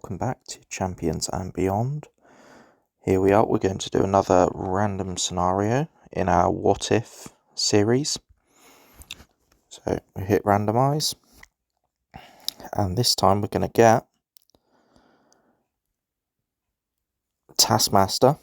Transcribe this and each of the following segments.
welcome back to Champions and Beyond. Here we are, we're going to do another random scenario in our What If series. So we hit randomize, and this time we're going to get Taskmaster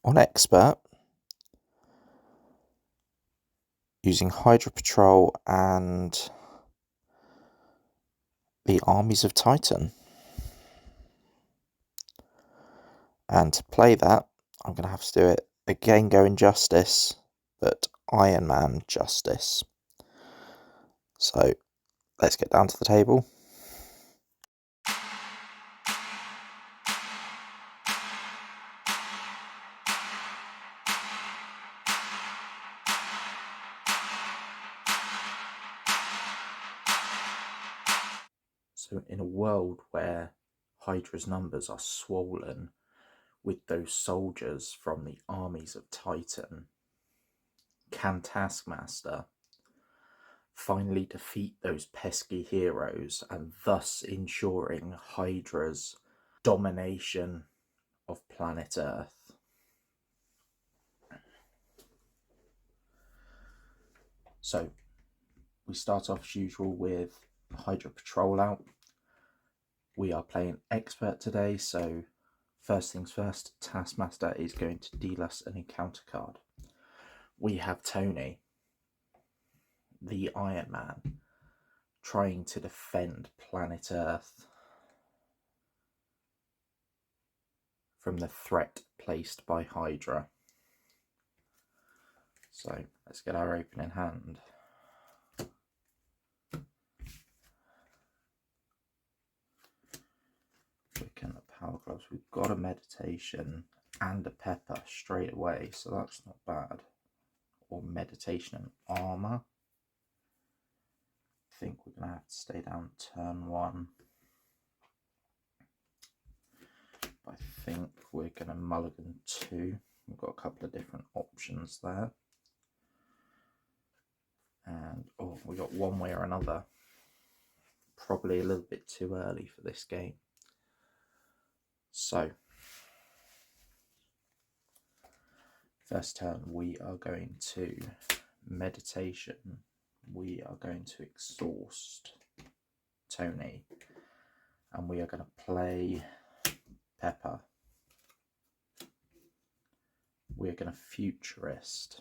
on Expert using Hydra Patrol and the armies of Titan. And to play that, I'm going to have to do it again, going Justice, but Iron Man Justice. So let's get down to the table. So in a world where HYDRA's numbers are swollen with those soldiers from the armies of Titan, can Taskmaster finally defeat those pesky heroes and thus ensuring HYDRA's domination of planet Earth? So we start off as usual with Hydra Patrol out. We are playing Expert today, so first things first, Taskmaster is going to deal us an encounter card. We have Tony, the Iron Man, trying to defend planet Earth from the threat placed by HYDRA. So let's get our opening hand. Looking at Power Gloves, we've got a Meditation and a Pepper straight away, so that's not bad. Or Meditation and Armour. I think we're going to have to stay down turn one. I think we're going to mulligan two. We've got a couple of different options there. And, oh, we got one way or another. Probably a little bit too early for this game. So, first turn we are going to Meditation. We are going to exhaust Tony. And we are going to play Pepper. We are going to Futurist.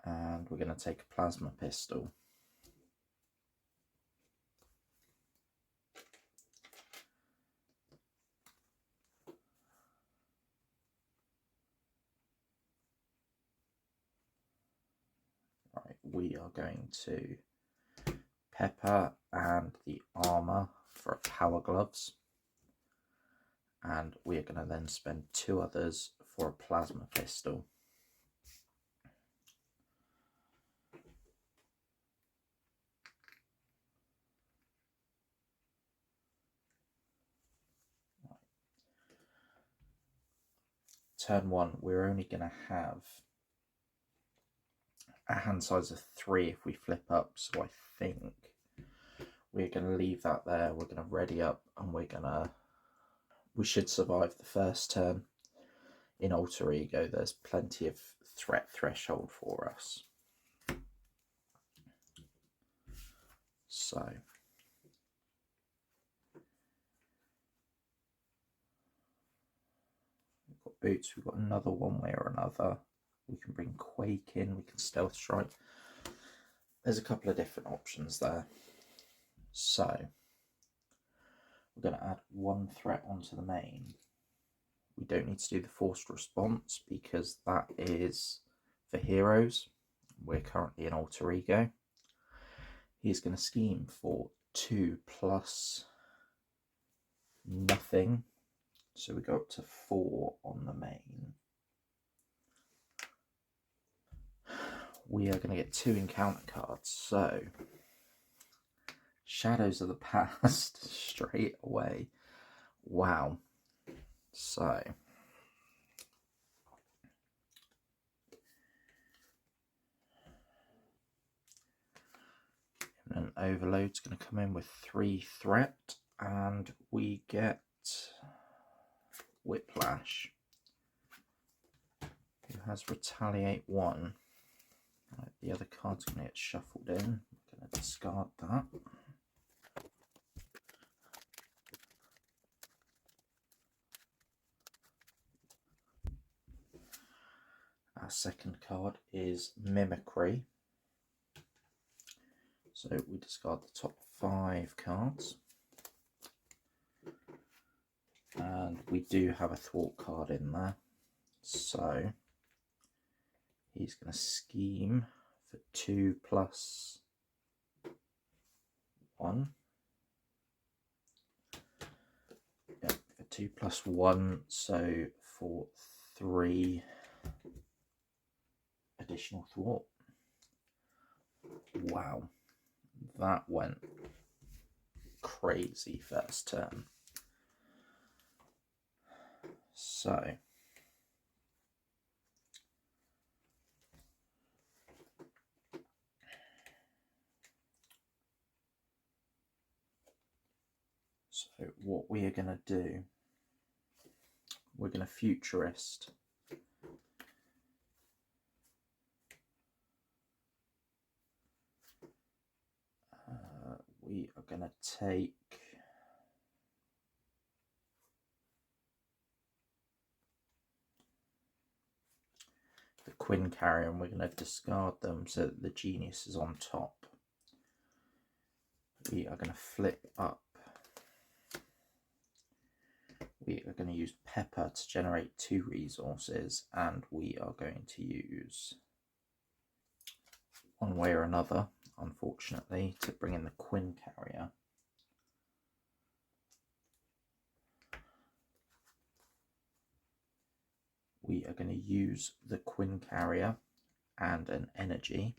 And we're going to take a Plasma Pistol. Right, we are going to Pepper and the Armour for Power Gloves. And we are going to then spend two others for a Plasma Pistol. Turn one, we're only going to have a hand size of 3 if we flip up, so I think we're going to leave that there. We're going to ready up, and we should survive the first turn. In Alter Ego, there's plenty of threat threshold for us. So we've got Boots, we've got another one way or another. We can bring Quake in, we can Stealth Strike. There's a couple of different options there. So we're going to add one threat onto the main. We don't need to do the forced response because that is for heroes. We're currently in Alter Ego. He's going to scheme for 2 plus nothing. So we go up to 4 on the main. We are going to get 2 encounter cards. So Shadows of the Past straight away. Wow. So Opponent Overload's going to come in with 3 threat, and we get Whiplash, who has Retaliate 1. Right, the other card's going to get shuffled in. I'm going to discard that. Our second card is Mimicry. So we discard the top 5 cards. And we do have a thwart card in there. So he's going to scheme for 2+1. Yep, for 2+1, so for 3 additional thwart. Wow, that went crazy first turn. So what we are going to do, we're going to futurist. We are going to take the Quinn Carrier and we're going to discard them so that the Genius is on top. We are going to flip up. We are going to use Pepper to generate 2 resources, and we are going to use, one way or another, unfortunately, to bring in the Quinn Carrier. We are going to use the Quinn Carrier and an energy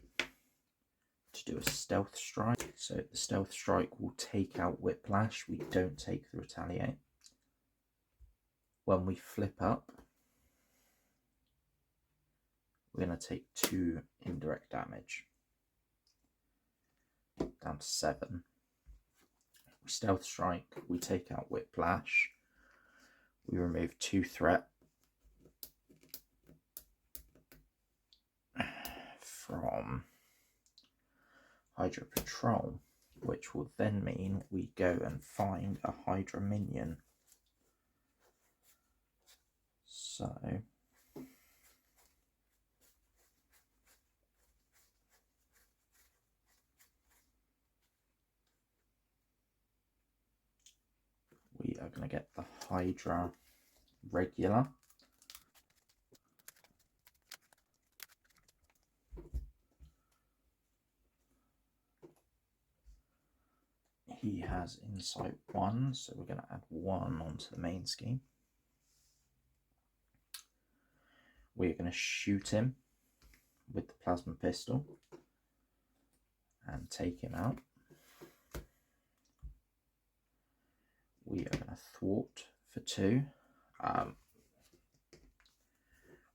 to do a stealth strike. So the stealth strike will take out Whiplash. We don't take the retaliate. When we flip up, we're going to take 2 indirect damage. Down to 7. We stealth strike, we take out Whiplash. We remove 2 threat from Hydra Patrol, which will then mean we go and find a Hydra minion. So we are going to get the Hydra regular. He has Insight 1, so we're going to add 1 onto the main scheme. We're going to shoot him with the plasma pistol and take him out. We are going to thwart for 2.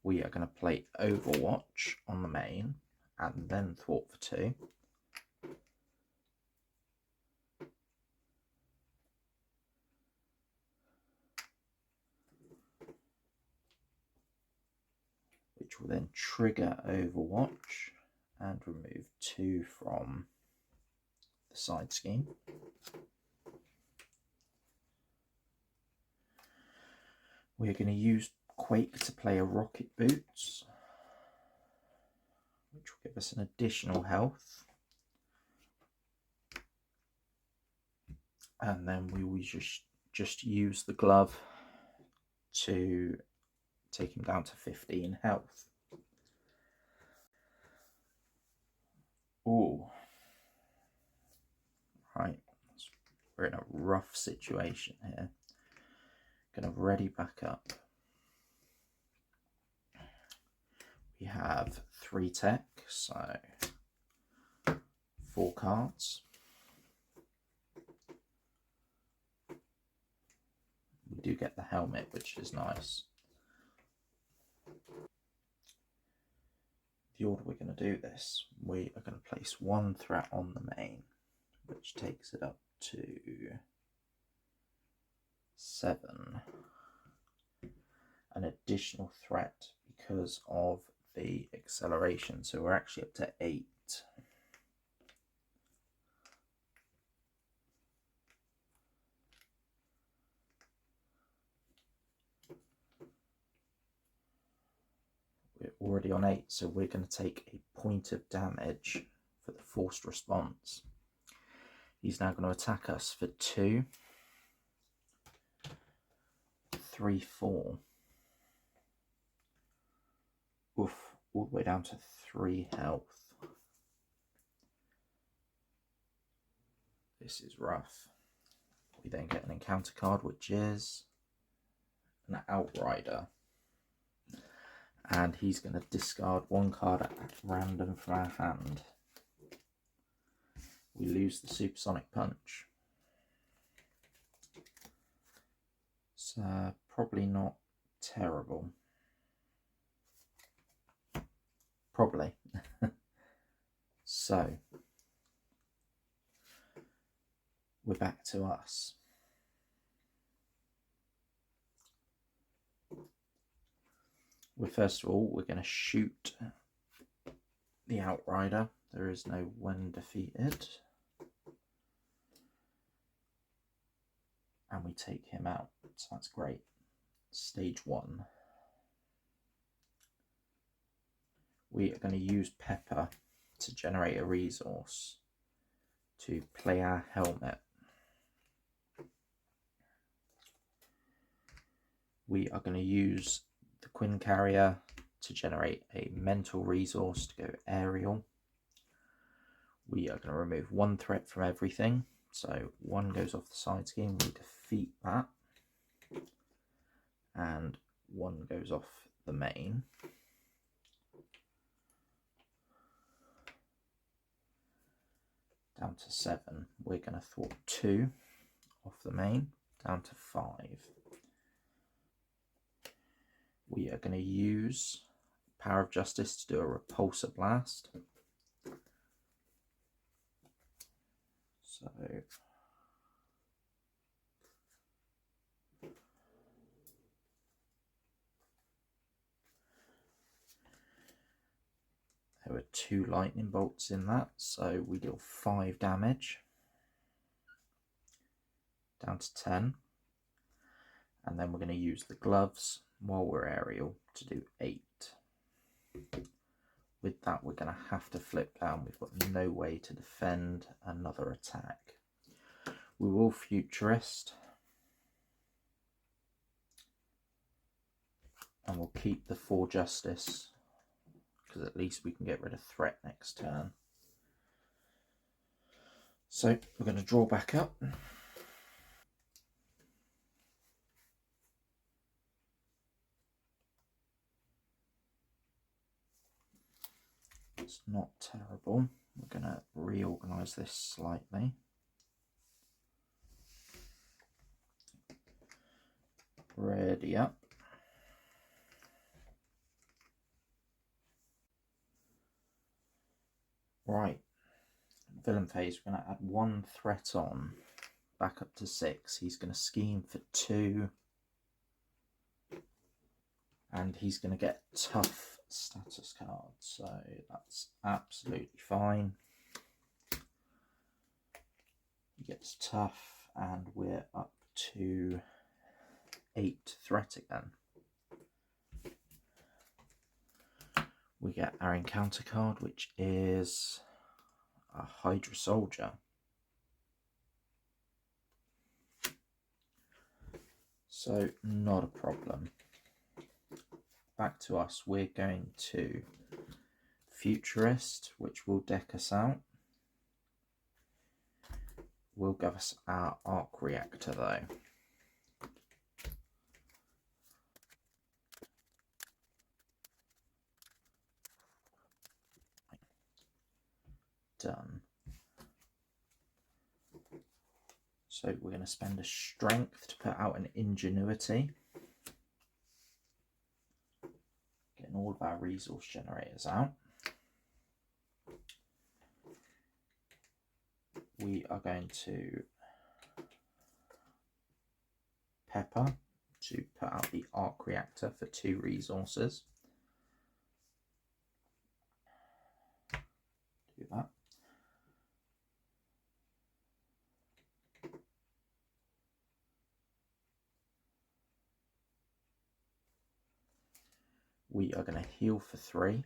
We are going to play Overwatch on the main and then thwart for 2. Which will then trigger Overwatch and remove 2 from the side scheme. We're going to use Quake to play a Rocket Boots, which will give us an additional health. And then we will just use the glove to take him down to 15 health. Ooh. Right, we're in a rough situation here. Gonna ready back up. We have 3 tech, so 4 cards. We do get the helmet, which is nice. The order we're going to do this, we are going to place 1 threat on the main. which takes it up to 7. An additional threat because of the acceleration, so we're actually up to 8. We're already on 8, so we're going to take a point of damage for the forced response. He's now going to attack us for 2, 3, 4. Oof, all the way down to 3 health. This is rough. We then get an encounter card, which is an outrider. And he's going to discard 1 card at random from our hand. We lose the supersonic punch. It's probably not terrible. Probably. So, we're back to us. First of all, we're going to shoot the outrider. There is no when defeated. And we take him out, so that's great. Stage 1. We are going to use Pepper to generate a resource to play our helmet. We are going to use the Quinn Carrier to generate a mental resource to go aerial. We are going to remove 1 threat from everything. So 1 goes off the side scheme, we defeat that. And 1 goes off the main. Down to 7. We're going to thwart 2 off the main, down to 5. We are going to use Power of Justice to do a repulsor blast. So there were 2 lightning bolts in that, so we deal 5 damage. Down to 10. And then we're going to use the gloves while we're aerial to do 8. With that, we're going to have to flip down. We've got no way to defend another attack. We will futurist. And we'll keep the 4 justice, because at least we can get rid of threat next turn. So we're going to draw back up. It's not terrible. We're going to reorganise this slightly. Ready up. Right. Villain phase, we're going to add 1 threat on. Back up to 6. He's going to scheme for 2. And he's going to get tough status card, so that's absolutely fine. He gets tough, and we're up to 8 threat again. We get our encounter card, which is a HYDRA soldier. So not a problem. Back to us, we're going to Futurist, which will deck us out. Will give us our arc reactor though. Done. So we're going to spend a strength to put out an ingenuity. Getting all of our resource generators out. we are going to pepper to put out the arc reactor for 2 resources. Do that. We are going to heal for 3.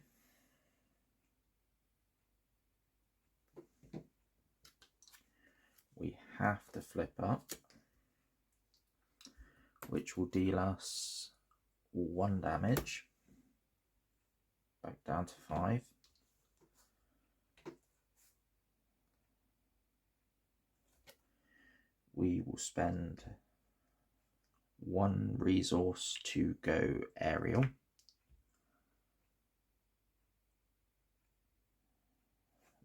We have to flip up, which will deal us 1 damage, back down to 5. We will spend 1 resource to go aerial.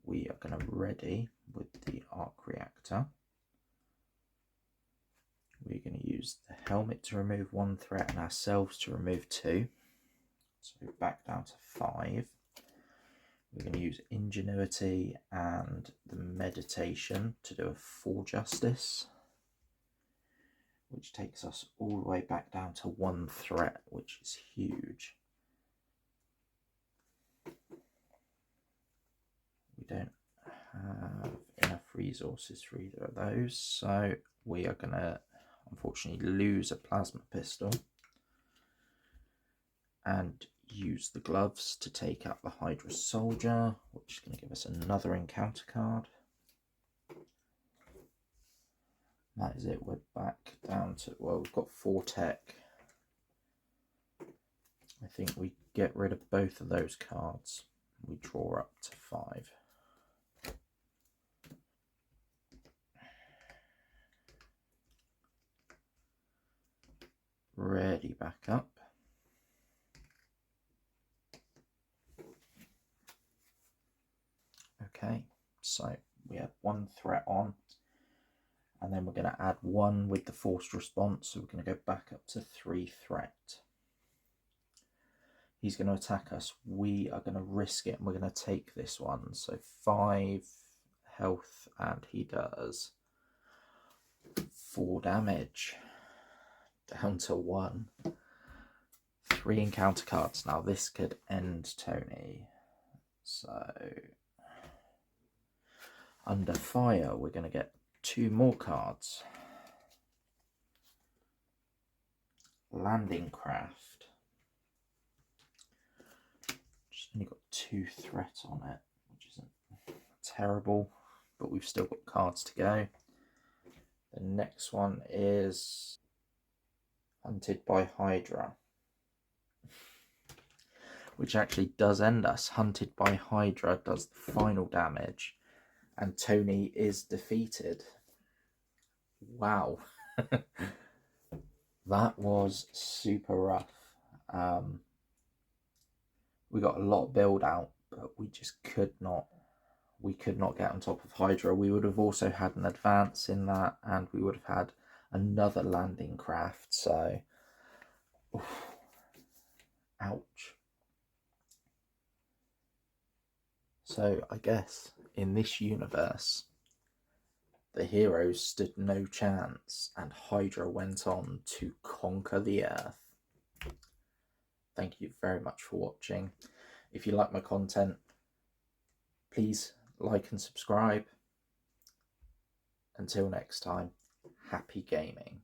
We are going to ready with the arc reactor. We're going to use the helmet to remove 1 threat and ourselves to remove 2. So back down to 5. We're going to use ingenuity and the meditation to do a 4 justice, which takes us all the way back down to 1 threat, which is huge. We don't have enough resources for either of those, so we are going to unfortunately lose a plasma pistol and use the gloves to take out the Hydra soldier, which is going to give us another encounter card. That is it. We're back down to, well, we've got 4 tech. I think we get rid of both of those cards. We draw up to 5. Ready back up. Okay, so we have 1 threat on, and then we're going to add 1 with the forced response, so we're going to go back up to 3 threat. He's going to attack us. We are going to risk it, and we're going to take this one. So 5 health, and he does 4 damage. Down to 1. 3 encounter cards. Now this could end Tony. So under fire, we're going to get 2 more cards. Landing craft. Just only got 2 threat on it, which isn't terrible, but we've still got cards to go. The next one is Hunted by Hydra, which actually does end us. Hunted by Hydra does the final damage, and Tony is defeated. Wow. That was super rough. We got a lot of build out, but we just could not get on top of Hydra. We would have also had an advance in that, and we would have had another landing craft, so ouch. So I guess in this universe the heroes stood no chance and Hydra went on to conquer the earth. Thank you very much for watching. If you like my content, please like and subscribe. Until next time, happy gaming.